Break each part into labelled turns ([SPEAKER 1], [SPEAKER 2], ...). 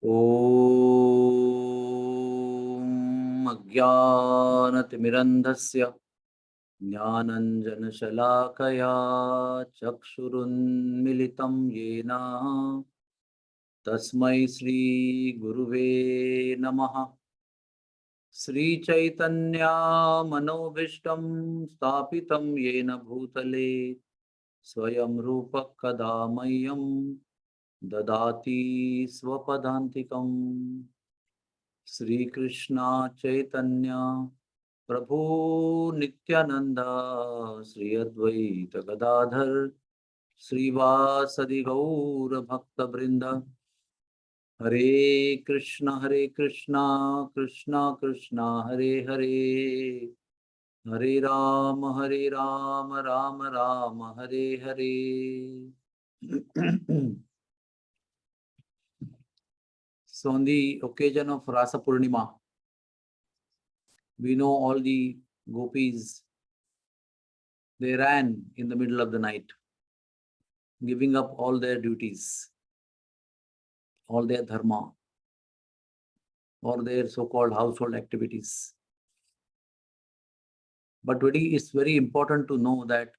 [SPEAKER 1] Om Ajnanatimirandhasya Jnananjanashalakaya Chakshurunmilitam Yena Tasmai Shri Guruve Namaha. Sri Chaitanya Manobhishtam Stapitam Yena Bhutale Swayam Rupa Kadamayam Dadati Swapadantikam. Sri Krishna Chaitanya Prabhu Nityananda Sri Advaita Gadadhar Sri Vasadi Gaura Bhakta Brinda. Hare Krishna Krishna Krishna Hare Hare, Hare Rama Rama Rama Hare Hare. So on the occasion of Rasa Purnima, we know all the gopis, they ran in the middle of the night, giving up all their duties, all their dharma, or their so-called household activities. But it's very important to know that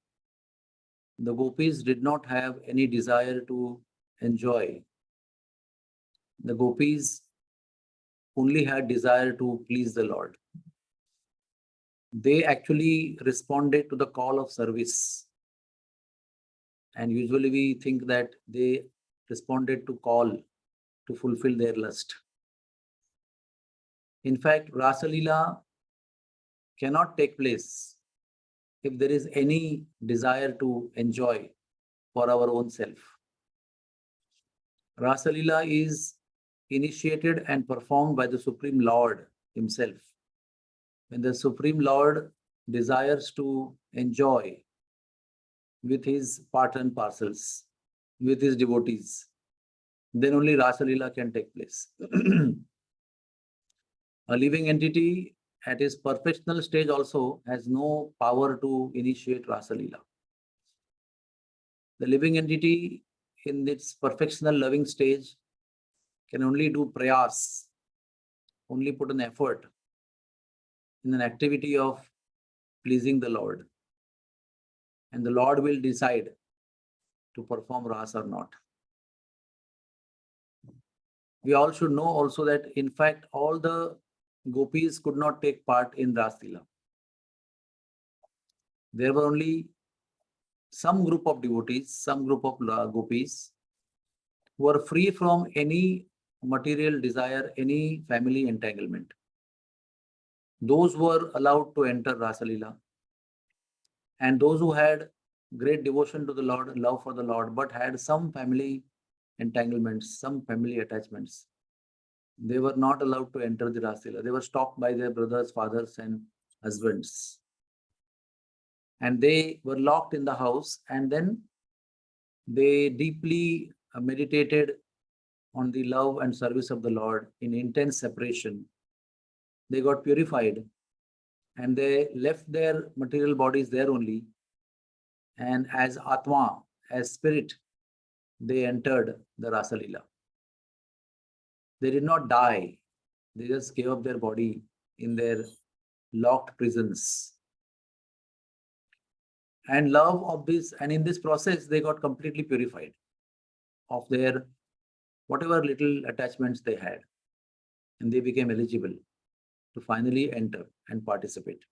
[SPEAKER 1] the gopis did not have any desire to enjoy. The gopis only had desire to please the Lord. They actually responded to the call of service. And usually we think that they responded to call to fulfill their lust. In fact, Rasa Leela cannot take place if there is any desire to enjoy for our own self. Rasa Leela is initiated and performed by the Supreme Lord himself. When the Supreme Lord desires to enjoy with his part and parcels, with his devotees, then only Rasa Leela can take place. A living entity at his perfectional stage also has no power to initiate Rasa Leela. The living entity in its perfectional loving stage can only do prayas, only put an effort in an activity of pleasing the Lord. And the Lord will decide to perform Rasa or not. We all should know also that in fact all the gopis could not take part in Rasa Leela. There were only some group of devotees, some group of gopis who are free from any material desire, any family entanglement. Those were allowed to enter Rasa Leela. And those who had great devotion to the Lord, love for the Lord, but had some family entanglements, some family attachments, they were not allowed to enter the Rasa Leela. They were stopped by their brothers, fathers, and husbands. And they were locked in the house, and then they deeply meditated on the love and service of the Lord in intense separation. They got purified and they left their material bodies there only. And as Atma, as spirit, they entered the Rasa Leela. They did not die. They just gave up their body in their locked prisons. And love of this, and in this process, they got completely purified of their whatever little attachments they had. And they became eligible to finally enter and participate.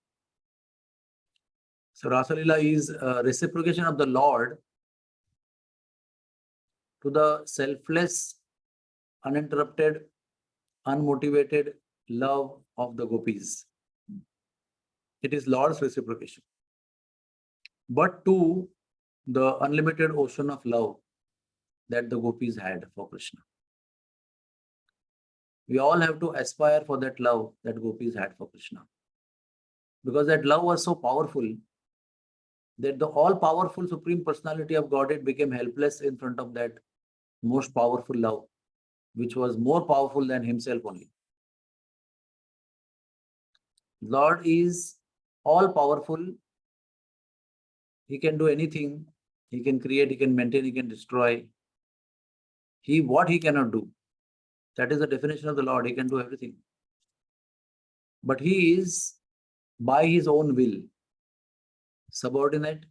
[SPEAKER 1] So Rasa Leela is a reciprocation of the Lord to the selfless, uninterrupted, unmotivated love of the gopis. It is Lord's reciprocation. But to the unlimited ocean of love that the gopis had for Krishna. We all have to aspire for that love that gopis had for Krishna. Because that love was so powerful that the all-powerful Supreme Personality of Godhead became helpless in front of that most powerful love, which was more powerful than himself only. Lord is all-powerful. He can do anything. He can create, he can maintain, he can destroy. What he cannot do That is the definition of the Lord. He can do everything. But he is, by his own will, subordinate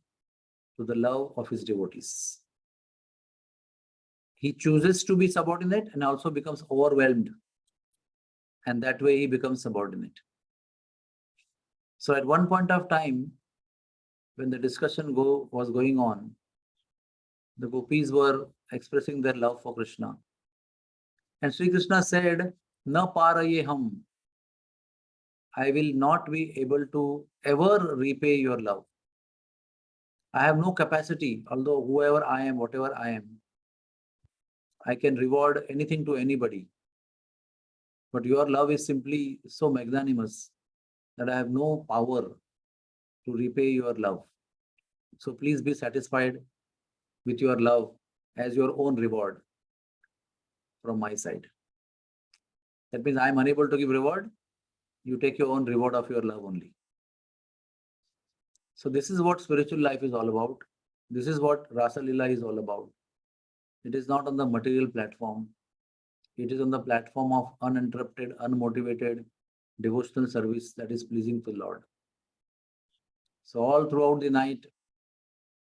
[SPEAKER 1] to the love of his devotees. He chooses to be subordinate and also becomes overwhelmed. And that way he becomes subordinate. So at one point of time, when the discussion was going on, the gopis were expressing their love for Krishna. And Sri Krishna said, Na paraye ham. I will not be able to ever repay your love. I have no capacity, although whoever I am, whatever I am, I can reward anything to anybody. But your love is simply so magnanimous that I have no power to repay your love. So please be satisfied with your love as your own reward from my side. That means I am unable to give reward. You take your own reward of your love only. So this is what spiritual life is all about. This is what Rasa Lila is all about. It is not on the material platform. It is on the platform of uninterrupted, unmotivated devotional service that is pleasing to the Lord. So all throughout the night,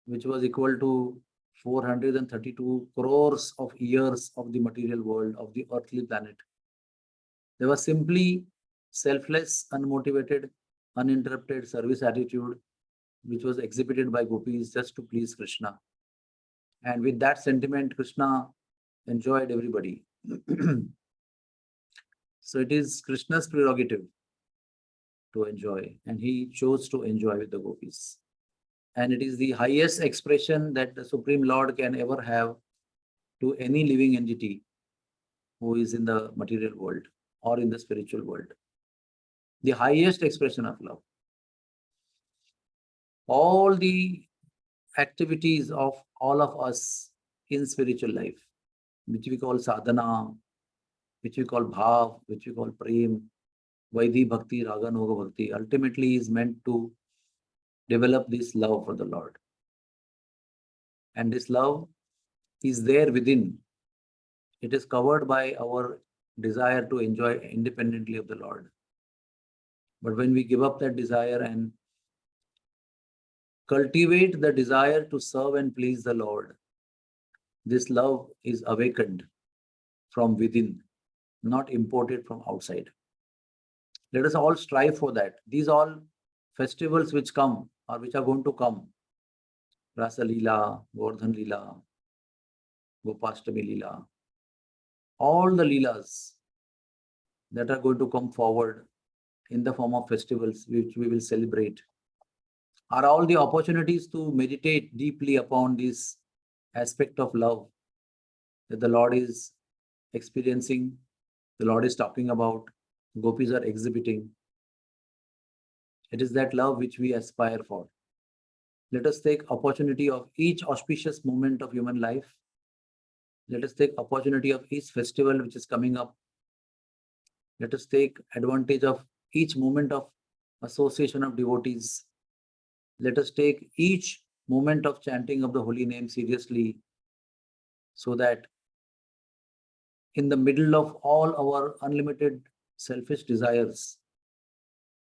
[SPEAKER 1] which was equal to 432 crores of years of the material world, of the earthly planet, there was simply selfless, unmotivated, uninterrupted service attitude, which was exhibited by gopis just to please Krishna. And with that sentiment, Krishna enjoyed everybody. So it is Krishna's prerogative to enjoy, and he chose to enjoy with the gopis. And it is the highest expression that the Supreme Lord can ever have to any living entity who is in the material world or in the spiritual world. The highest expression of love. All the activities of all of us in spiritual life, which we call sadhana, which we call bhav, which we call prem, vaidhi bhakti, raga noga bhakti, ultimately is meant to develop this love for the Lord. And this love is there within. It is covered by our desire to enjoy independently of the Lord. But when we give up that desire and cultivate the desire to serve and please the Lord, this love is awakened from within, not imported from outside. Let us all strive for that. These all festivals which come or which are going to come, Rasa Leela, Govardhan Leela, Gopashtami Leela, all the Leelas that are going to come forward in the form of festivals which we will celebrate are all the opportunities to meditate deeply upon this aspect of love that the Lord is experiencing, the Lord is talking about, gopis are exhibiting. It is that love which we aspire for. Let us take opportunity of each auspicious moment of human life. Let us take opportunity of each festival which is coming up. Let us take advantage of each moment of association of devotees. Let us take each moment of chanting of the holy name seriously, so that in the middle of all our unlimited selfish desires,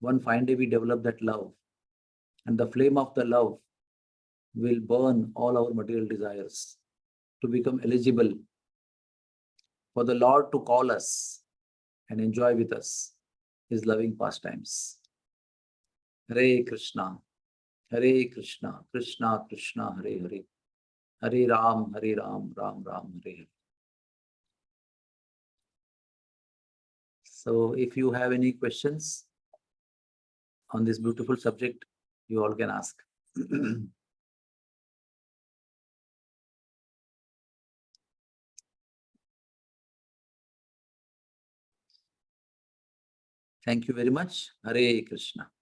[SPEAKER 1] one fine day we develop that love, and the flame of the love will burn all our material desires to become eligible for the Lord to call us and enjoy with us his loving pastimes. Hare Krishna, Krishna Krishna, Hare Hare, Hare Ram, Ram Ram, Hare Hare. So if you have any questions on this beautiful subject, you all can ask. Thank you very much. Hare Krishna.